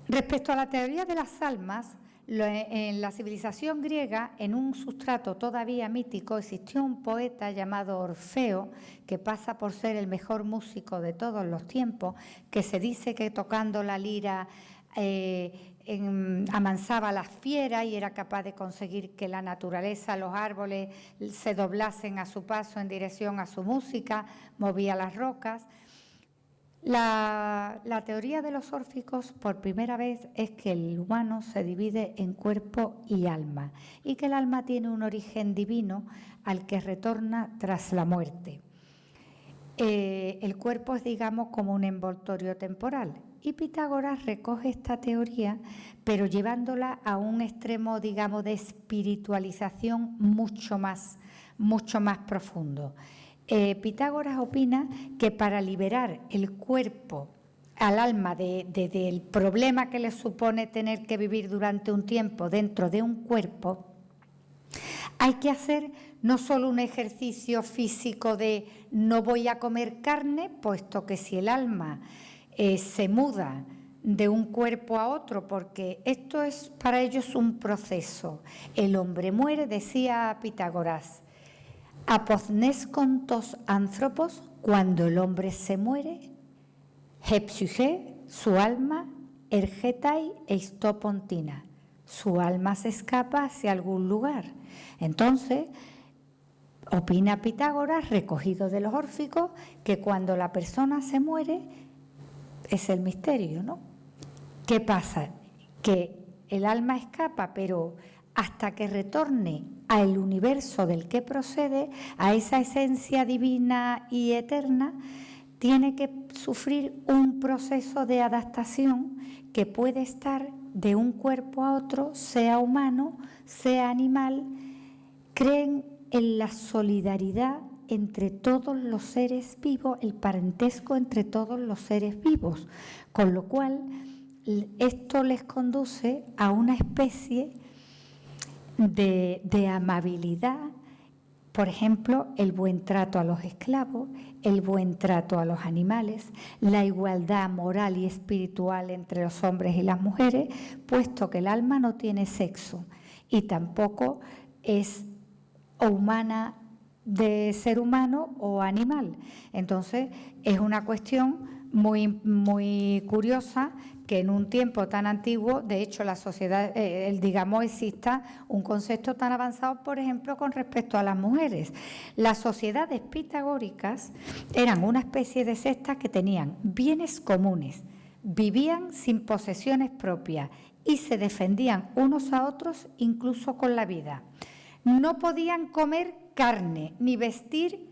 Respecto a la teoría de las almas, en la civilización griega, en un sustrato todavía mítico, existió un poeta llamado Orfeo, que pasa por ser el mejor músico de todos los tiempos, que se dice que tocando la lira amansaba a las fieras y era capaz de conseguir que la naturaleza, los árboles se doblasen a su paso en dirección a su música, movía las rocas. La teoría de los órficos, por primera vez, es que el humano se divide en cuerpo y alma y que el alma tiene un origen divino al que retorna tras la muerte. El cuerpo es, digamos, como un envoltorio temporal. Y Pitágoras recoge esta teoría, pero llevándola a un extremo, digamos, de espiritualización mucho más profundo. Pitágoras opina que para liberar el cuerpo al alma del problema que le supone tener que vivir durante un tiempo dentro de un cuerpo, hay que hacer no solo un ejercicio físico de no voy a comer carne, puesto que si el alma se muda de un cuerpo a otro, porque esto es para ellos un proceso. El hombre muere, decía Pitágoras, apothnéskon tos anthropos, cuando el hombre se muere, he psyché, su alma, ergetai eistopontina, su alma se escapa hacia algún lugar. Entonces, opina Pitágoras, recogido de los órficos, que cuando la persona se muere, es el misterio, ¿no? ¿Qué pasa? Que el alma escapa, pero hasta que retorne al universo del que procede, a esa esencia divina y eterna, tiene que sufrir un proceso de adaptación que puede estar de un cuerpo a otro, sea humano, sea animal. Creen en la solidaridad entre todos los seres vivos, el parentesco entre todos los seres vivos, con lo cual esto les conduce a una especie de amabilidad. Por ejemplo, el buen trato a los esclavos, el buen trato a los animales, la igualdad moral y espiritual entre los hombres y las mujeres, puesto que el alma no tiene sexo y tampoco es o humana de ser humano o animal. Entonces, es una cuestión muy curiosa que en un tiempo tan antiguo, de hecho, la sociedad, digamos, exista un concepto tan avanzado, por ejemplo, con respecto a las mujeres. Las sociedades pitagóricas eran una especie de sectas que tenían bienes comunes, vivían sin posesiones propias y se defendían unos a otros incluso con la vida. No podían comer carne ni vestir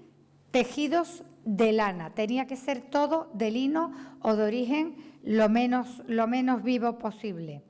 tejidos de lana, tenía que ser todo de lino o de origen lo menos vivo posible.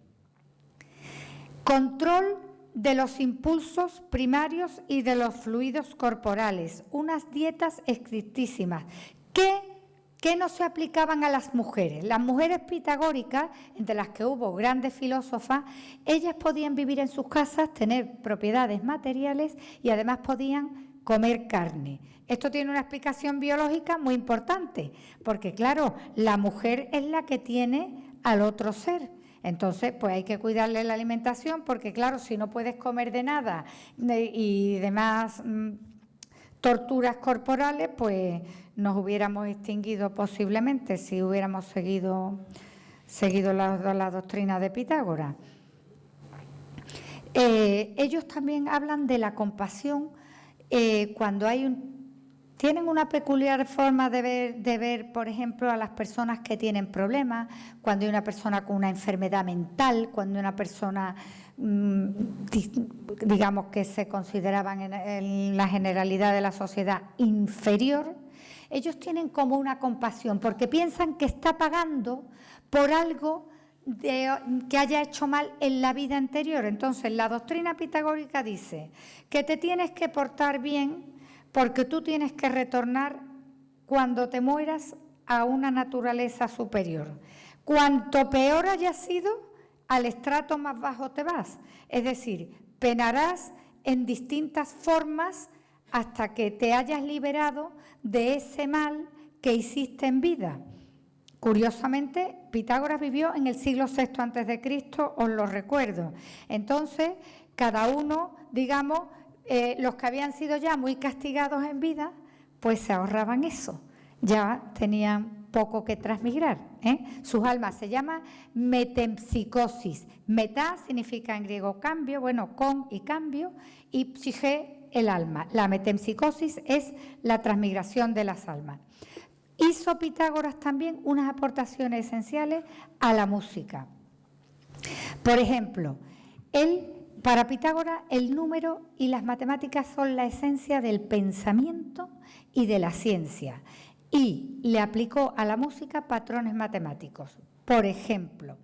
Control de los impulsos primarios y de los fluidos corporales, unas dietas estrictísimas que no se aplicaban a las mujeres. Las mujeres pitagóricas, entre las que hubo grandes filósofas, ellas podían vivir en sus casas, tener propiedades materiales y además podían comer carne. Esto tiene una explicación biológica muy importante, porque claro, la mujer es la que tiene al otro ser. Entonces, pues hay que cuidarle la alimentación, porque claro, si no puedes comer de nada y demás torturas corporales, pues nos hubiéramos extinguido posiblemente si hubiéramos seguido la doctrina de Pitágoras. Ellos también hablan de la compasión cuando tienen una peculiar forma de ver, por ejemplo, a las personas que tienen problemas, cuando hay una persona con una enfermedad mental, cuando hay una persona, digamos, que se consideraban en la generalidad de la sociedad inferior. Ellos tienen como una compasión, porque piensan que está pagando por algo que haya hecho mal en la vida anterior. Entonces, la doctrina pitagórica dice que te tienes que portar bien porque tú tienes que retornar cuando te mueras a una naturaleza superior. Cuanto peor hayas sido, al estrato más bajo te vas. Es decir, penarás en distintas formas hasta que te hayas liberado de ese mal que hiciste en vida. Curiosamente, Pitágoras vivió en el siglo VI a.C., os lo recuerdo. Entonces, cada uno, digamos, los que habían sido ya muy castigados en vida, pues se ahorraban eso. Ya tenían poco que transmigrar. Sus almas se llama metempsicosis. Meta significa en griego cambio, bueno, con y cambio, y psique, el alma. La metempsicosis es la transmigración de las almas. Hizo Pitágoras también unas aportaciones esenciales a la música. Por ejemplo, para Pitágoras el número y las matemáticas son la esencia del pensamiento y de la ciencia, y le aplicó a la música patrones matemáticos. Por ejemplo,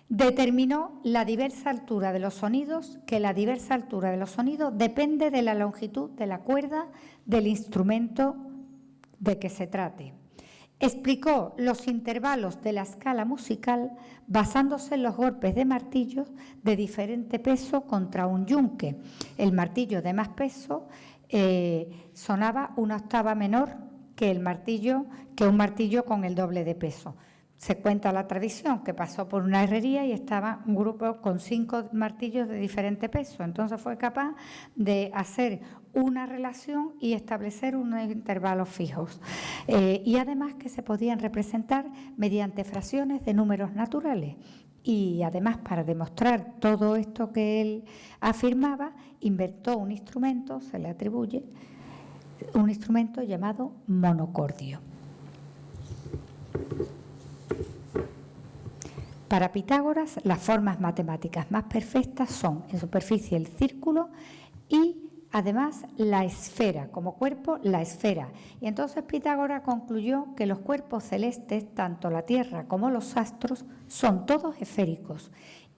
determinó la diversa altura de los sonidos, que la diversa altura de los sonidos depende de la longitud de la cuerda del instrumento de que se trate. Explicó los intervalos de la escala musical basándose en los golpes de martillo de diferente peso contra un yunque. El martillo de más peso sonaba una octava menor que un martillo con el doble de peso. Se cuenta la tradición que pasó por una herrería y estaba un grupo con 5 martillos de diferente peso. Entonces fue capaz de hacer una relación y establecer unos intervalos fijos. Y además que se podían representar mediante fracciones de números naturales. Y además, para demostrar todo esto que él afirmaba, inventó un instrumento, se le atribuye, un instrumento llamado monocordio. Para Pitágoras, las formas matemáticas más perfectas son, en superficie, el círculo y, además, la esfera, como cuerpo, la esfera. Y entonces Pitágoras concluyó que los cuerpos celestes, tanto la Tierra como los astros, son todos esféricos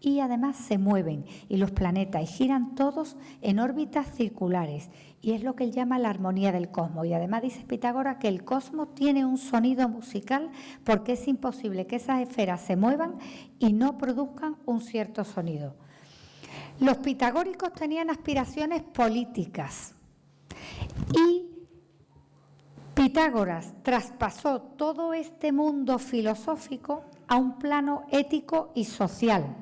y además se mueven, y los planetas, y giran todos en órbitas circulares, y es lo que él llama la armonía del cosmos. Y además dice Pitágoras que el cosmos tiene un sonido musical porque es imposible que esas esferas se muevan y no produzcan un cierto sonido. Los pitagóricos tenían aspiraciones políticas y Pitágoras traspasó todo este mundo filosófico a un plano ético y social.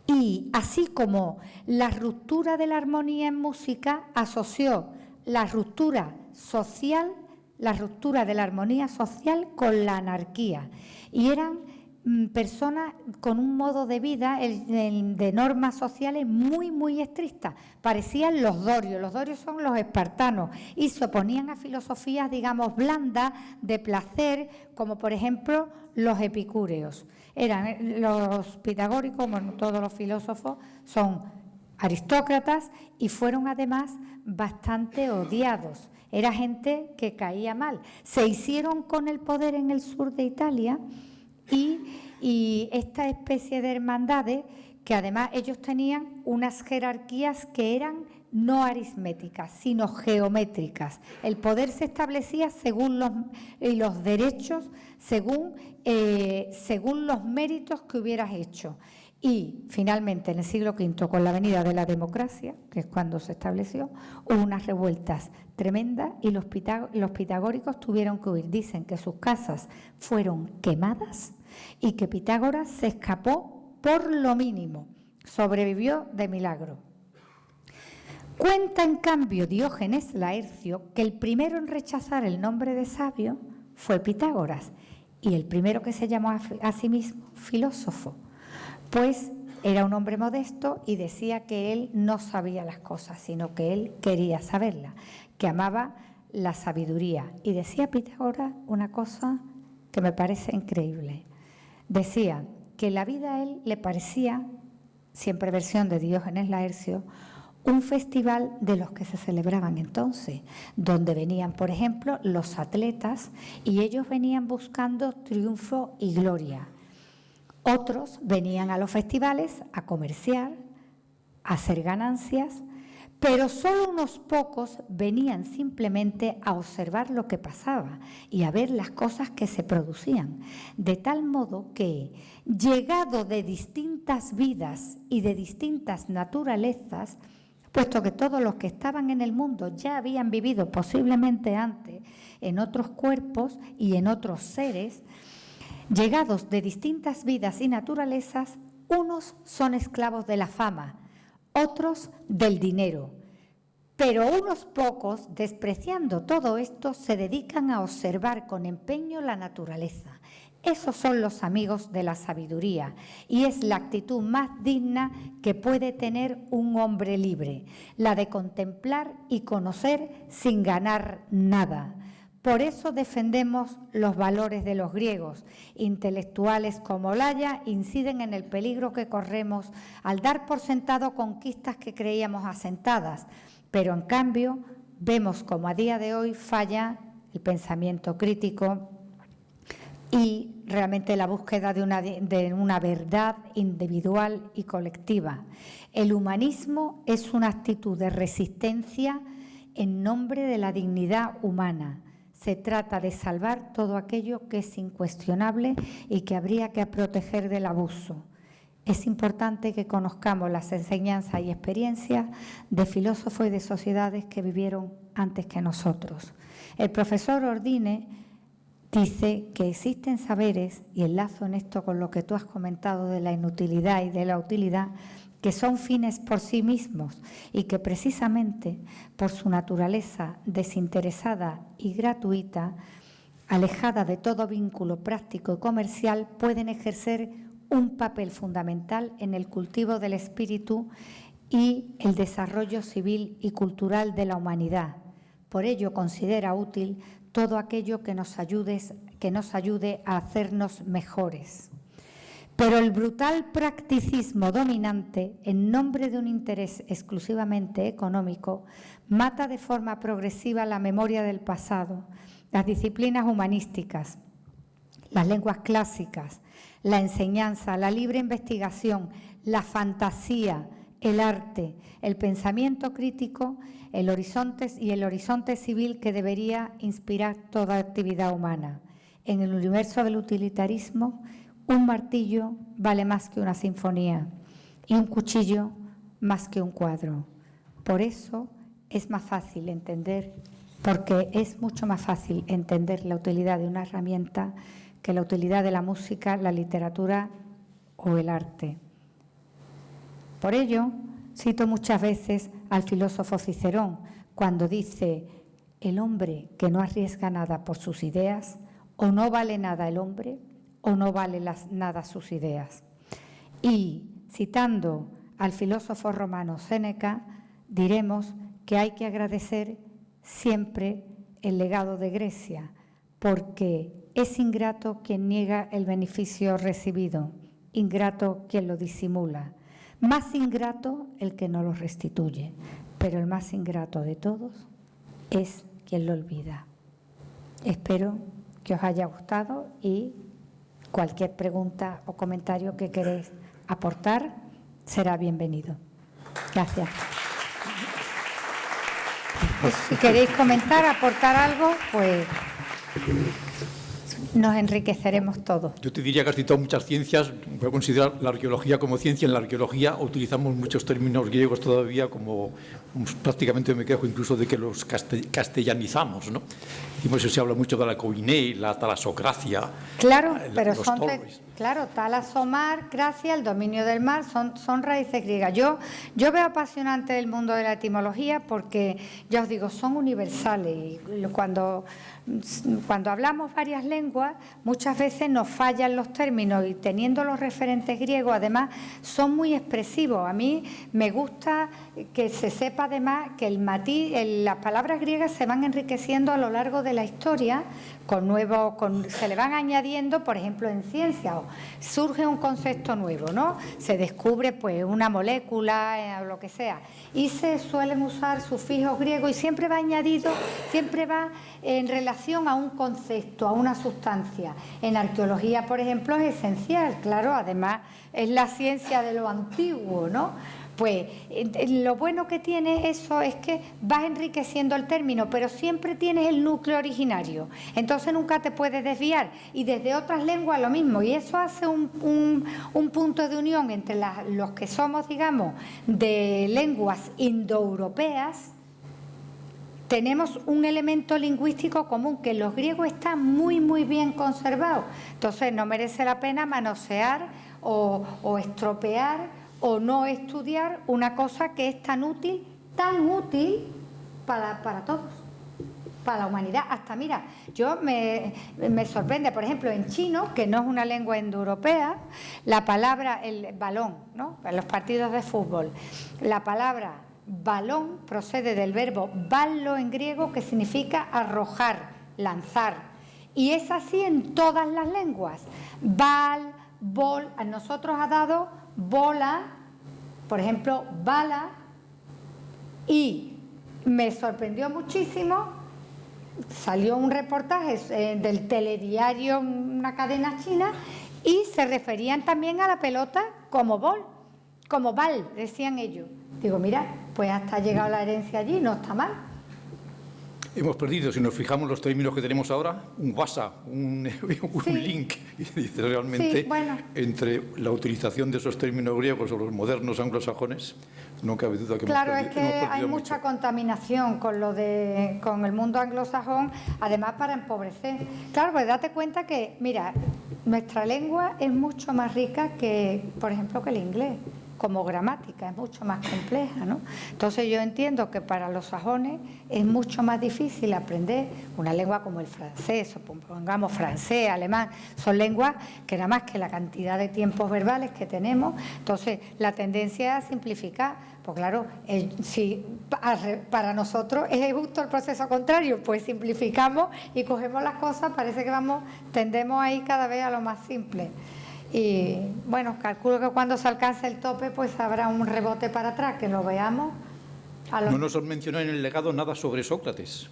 Y así como la ruptura de la armonía en música, asoció la ruptura social, la ruptura de la armonía social con la anarquía. Y eran personas con un modo de vida de normas sociales muy, muy estrictas. Parecían los dorios son los espartanos, y se oponían a filosofías, digamos, blandas, de placer, como por ejemplo los epicúreos. Eran los pitagóricos, como todos los filósofos, son aristócratas y fueron además bastante odiados. Era gente que caía mal. Se hicieron con el poder en el sur de Italia y esta especie de hermandades, que además ellos tenían unas jerarquías que eran no aritméticas, sino geométricas. El poder se establecía según los derechos, según los méritos que hubieras hecho. Y finalmente, en el siglo V, con la venida de la democracia, que es cuando se estableció, hubo unas revueltas tremendas y los pitagóricos tuvieron que huir. Dicen que sus casas fueron quemadas y que Pitágoras se escapó por lo mínimo, sobrevivió de milagro. Cuenta en cambio Diógenes Laercio que el primero en rechazar el nombre de sabio fue Pitágoras, y el primero que se llamó a sí mismo filósofo, pues era un hombre modesto y decía que él no sabía las cosas, sino que él quería saberlas, que amaba la sabiduría. Y decía Pitágoras una cosa que me parece increíble. Decía que la vida a él le parecía, siempre versión de Diógenes Laercio, un festival de los que se celebraban entonces, donde venían, por ejemplo, los atletas, y ellos venían buscando triunfo y gloria. Otros venían a los festivales a comerciar, a hacer ganancias, pero solo unos pocos venían simplemente a observar lo que pasaba y a ver las cosas que se producían, de tal modo que, llegado de distintas vidas y de distintas naturalezas, puesto que todos los que estaban en el mundo ya habían vivido posiblemente antes en otros cuerpos y en otros seres, llegados de distintas vidas y naturalezas, unos son esclavos de la fama, otros del dinero, pero unos pocos, despreciando todo esto, se dedican a observar con empeño la naturaleza. Esos son los amigos de la sabiduría y es la actitud más digna que puede tener un hombre libre, la de contemplar y conocer sin ganar nada. Por eso defendemos los valores de los griegos. Intelectuales como Olaya inciden en el peligro que corremos al dar por sentado conquistas que creíamos asentadas, pero en cambio vemos como a día de hoy falla el pensamiento crítico y realmente la búsqueda de una verdad individual y colectiva. El humanismo es una actitud de resistencia en nombre de la dignidad humana. Se trata de salvar todo aquello que es incuestionable y que habría que proteger del abuso. Es importante que conozcamos las enseñanzas y experiencias de filósofos y de sociedades que vivieron antes que nosotros. El profesor Ordine dice que existen saberes, y enlazo en esto con lo que tú has comentado de la inutilidad y de la utilidad, que son fines por sí mismos y que precisamente por su naturaleza desinteresada y gratuita, alejada de todo vínculo práctico y comercial, pueden ejercer un papel fundamental en el cultivo del espíritu y el desarrollo civil y cultural de la humanidad. Por ello considera útil todo aquello que nos ayude a hacernos mejores. Pero el brutal practicismo dominante, en nombre de un interés exclusivamente económico, mata de forma progresiva la memoria del pasado, las disciplinas humanísticas, las lenguas clásicas, la enseñanza, la libre investigación, la fantasía, el arte, el pensamiento crítico, el horizonte civil que debería inspirar toda actividad humana. En el universo del utilitarismo, un martillo vale más que una sinfonía y un cuchillo más que un cuadro. Por eso es más fácil entender, porque es mucho más fácil entender la utilidad de una herramienta que la utilidad de la música, la literatura o el arte. Por ello, cito muchas veces al filósofo Cicerón cuando dice: el hombre que no arriesga nada por sus ideas, o no vale nada el hombre, o no vale nada sus ideas. Y, citando al filósofo romano Séneca, diremos que hay que agradecer siempre el legado de Grecia, porque es ingrato quien niega el beneficio recibido, ingrato quien lo disimula, más ingrato el que no lo restituye, pero el más ingrato de todos es quien lo olvida. Espero que os haya gustado y cualquier pregunta o comentario que queréis aportar será bienvenido. Gracias. Si queréis comentar, aportar algo, pues nos enriqueceremos todos. Yo te diría que has citado muchas ciencias. Voy a considerar la arqueología como ciencia. En la arqueología utilizamos muchos términos griegos todavía, como prácticamente me quejo incluso de que los castellanizamos, ¿no? Decimos que se habla mucho de la koiné, la talasocracia. Claro, pero son talasomar, gracia, el dominio del mar, son raíces griegas. Yo veo apasionante el mundo de la etimología porque, ya os digo, son universales. Y cuando hablamos varias lenguas, muchas veces nos fallan los términos y teniendo los referentes griegos, además, son muy expresivos. A mí me gusta que se sepa además que el matiz, las palabras griegas se van enriqueciendo a lo largo de la historia se le van añadiendo, por ejemplo, en ciencia, o surge un concepto nuevo, ¿no? Se descubre pues una molécula o lo que sea, y se suelen usar sufijos griegos y siempre va añadido, siempre va en relación a un concepto, a una sustancia. En arqueología, por ejemplo, es esencial, claro, además es la ciencia de lo antiguo, ¿no? Pues lo bueno que tiene eso es que vas enriqueciendo el término, pero siempre tienes el núcleo originario. Entonces nunca te puedes desviar. Y desde otras lenguas lo mismo. Y eso hace un punto de unión entre los que somos, digamos, de lenguas indoeuropeas. Tenemos un elemento lingüístico común, que los griegos están muy, muy bien conservados. Entonces no merece la pena manosear o estropear o no estudiar una cosa que es tan útil para todos, para la humanidad. Hasta, mira, me sorprende, por ejemplo, en chino, que no es una lengua indoeuropea, la palabra, el balón, ¿no? En los partidos de fútbol, la palabra balón procede del verbo ballo en griego, que significa arrojar, lanzar. Y es así en todas las lenguas. Bal, bol, a nosotros ha dado bola, por ejemplo, bala, y me sorprendió muchísimo, salió un reportaje del telediario, una cadena china, y se referían también a la pelota como bol, como bal, decían ellos. Digo, mira, pues hasta ha llegado la herencia allí, no está mal. Hemos perdido, si nos fijamos los términos que tenemos ahora, un WhatsApp, un link, y dice realmente, entre la utilización de esos términos griegos o los modernos anglosajones, no cabe duda que claro, es que hay mucha contaminación con el mundo anglosajón, además para empobrecer. Claro, pues date cuenta que, mira, nuestra lengua es mucho más rica que, por ejemplo, que el inglés. Como gramática, es mucho más compleja, ¿no? Entonces yo entiendo que para los sajones es mucho más difícil aprender una lengua como el francés, o pongamos francés, alemán, son lenguas que nada más que la cantidad de tiempos verbales que tenemos, entonces la tendencia es a simplificar, pues claro, si para nosotros es justo el proceso contrario, pues simplificamos y cogemos las cosas, parece que tendemos ahí cada vez a lo más simple. Y bueno, calculo que cuando se alcance el tope pues habrá un rebote para atrás, que lo veamos. No nos han mencionado en el legado nada sobre Sócrates.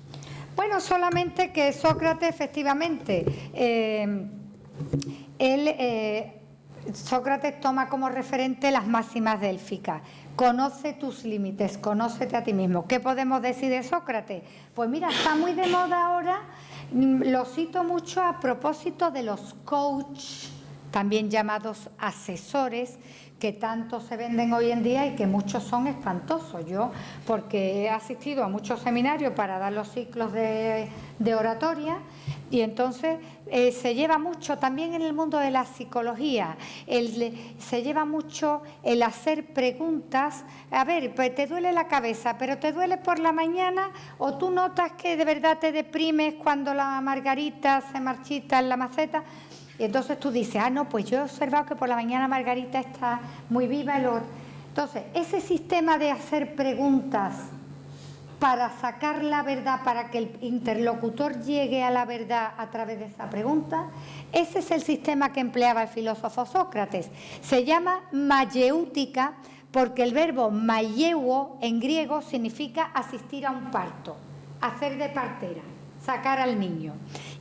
Bueno, solamente que Sócrates efectivamente Sócrates toma como referente las máximas délficas. Conoce tus límites, conócete a ti mismo. ¿Qué podemos decir de Sócrates? Pues mira, está muy de moda ahora, lo cito mucho a propósito de los coach, también llamados asesores, que tanto se venden hoy en día y que muchos son espantosos. Yo, porque he asistido a muchos seminarios para dar los ciclos de oratoria, y entonces se lleva mucho también en el mundo de la psicología, se lleva mucho el hacer preguntas. A ver, pues te duele la cabeza, pero ¿te duele por la mañana o tú notas que de verdad te deprimes cuando la margarita se marchita en la maceta? Y entonces tú dices, no, pues yo he observado que por la mañana Margarita está muy viva. Entonces, ese sistema de hacer preguntas para sacar la verdad, para que el interlocutor llegue a la verdad a través de esa pregunta, ese es el sistema que empleaba el filósofo Sócrates. Se llama mayéutica porque el verbo maieuo en griego significa asistir a un parto, hacer de partera, sacar al niño.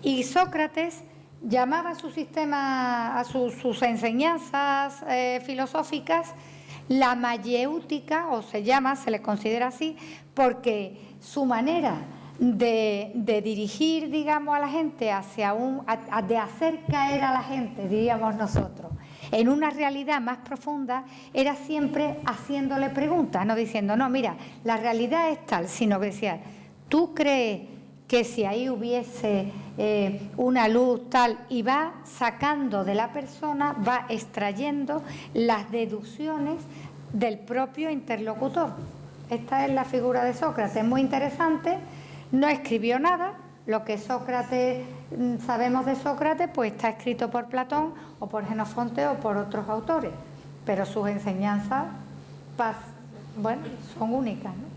Y Sócrates llamaba a su sistema, a sus enseñanzas filosóficas, la mayéutica, o se le considera así, porque su manera de dirigir, digamos, a la gente de hacer caer a la gente, diríamos nosotros, en una realidad más profunda, era siempre haciéndole preguntas, no diciendo, no, mira, la realidad es tal, sino que decía, ¿tú crees que si ahí hubiese una luz tal? Y va sacando de la persona, va extrayendo las deducciones del propio interlocutor. Esta es la figura de Sócrates, muy interesante. No escribió nada. Lo que sabemos de Sócrates, pues está escrito por Platón o por Jenofonte o por otros autores, pero sus enseñanzas, bueno, son únicas, ¿no?